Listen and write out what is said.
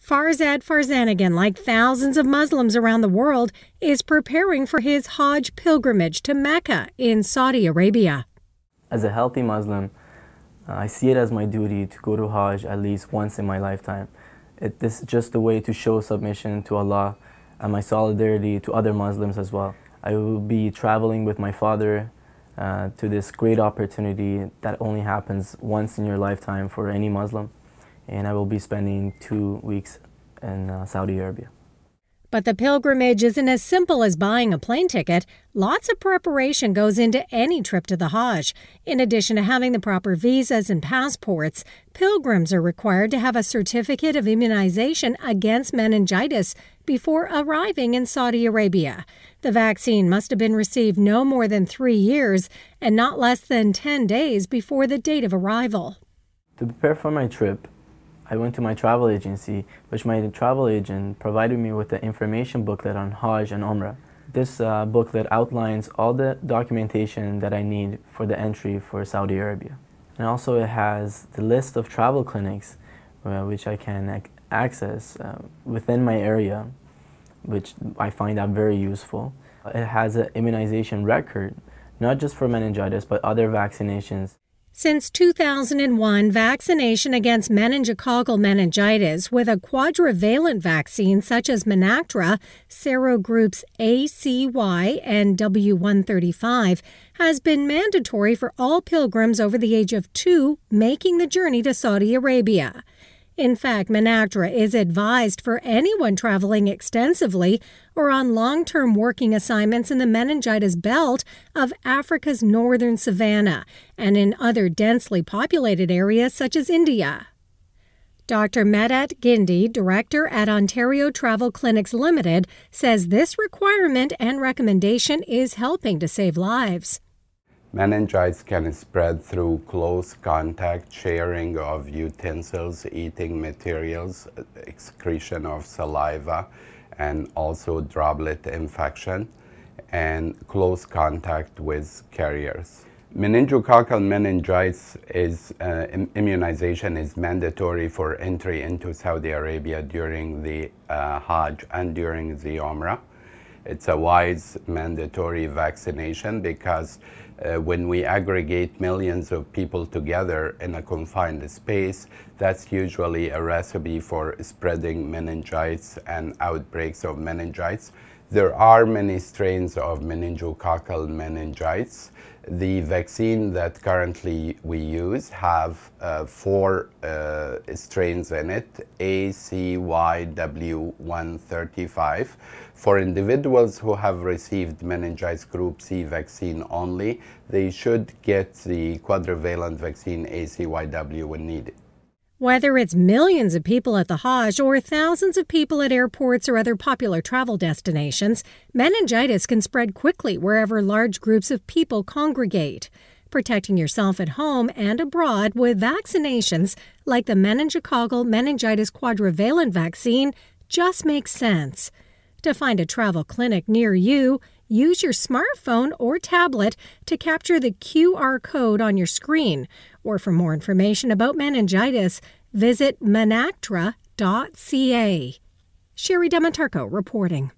Farzad Farzanagan, like thousands of Muslims around the world, is preparing for his Hajj pilgrimage to Mecca in Saudi Arabia. As a healthy Muslim, I see it as my duty to go to Hajj at least once in my lifetime. This is just a way to show submission to Allah and my solidarity to other Muslims as well. I will be traveling with my father to this great opportunity that only happens once in your lifetime for any Muslim. And I will be spending 2 weeks in Saudi Arabia. But the pilgrimage isn't as simple as buying a plane ticket. Lots of preparation goes into any trip to the Hajj. In addition to having the proper visas and passports, pilgrims are required to have a certificate of immunization against meningitis before arriving in Saudi Arabia. The vaccine must have been received no more than 3 years and not less than 10 days before the date of arrival. To prepare for my trip, I went to my travel agency, which my travel agent provided me with the information booklet on Hajj and Umrah. This booklet outlines all the documentation that I need for the entry for Saudi Arabia. And also it has the list of travel clinics which I can access within my area, which I find that very useful. It has an immunization record, not just for meningitis, but other vaccinations. Since 2001, vaccination against meningococcal meningitis with a quadrivalent vaccine such as Menactra, serogroups A, C, Y, and W135 has been mandatory for all pilgrims over the age of 2 making the journey to Saudi Arabia. In fact, Menactra is advised for anyone traveling extensively or on long-term working assignments in the meningitis belt of Africa's northern savanna and in other densely populated areas such as India. Dr. Medat Gindi, director at Ontario Travel Clinics Limited, says this requirement and recommendation is helping to save lives. Meningitis can spread through close contact, sharing of utensils, eating materials, excretion of saliva, and also droplet infection, and close contact with carriers. Meningococcal meningitis immunization is mandatory for entry into Saudi Arabia during the Hajj and during the Umrah. It's a wise mandatory vaccination because when we aggregate millions of people together in a confined space, that's usually a recipe for spreading meningitis and outbreaks of meningitis. There are many strains of meningococcal meningitis. The vaccine that currently we use have 4 strains in it, A, C, Y, W135. For individuals who have received meningitis group C vaccine only, they should get the quadrivalent vaccine ACYW when needed. Whether it's millions of people at the Hajj or thousands of people at airports or other popular travel destinations, meningitis can spread quickly wherever large groups of people congregate. Protecting yourself at home and abroad with vaccinations like the meningococcal meningitis quadrivalent vaccine just makes sense. To find a travel clinic near you, use your smartphone or tablet to capture the QR code on your screen. Or for more information about meningitis, visit menactra.ca. Sherry Demetarco reporting.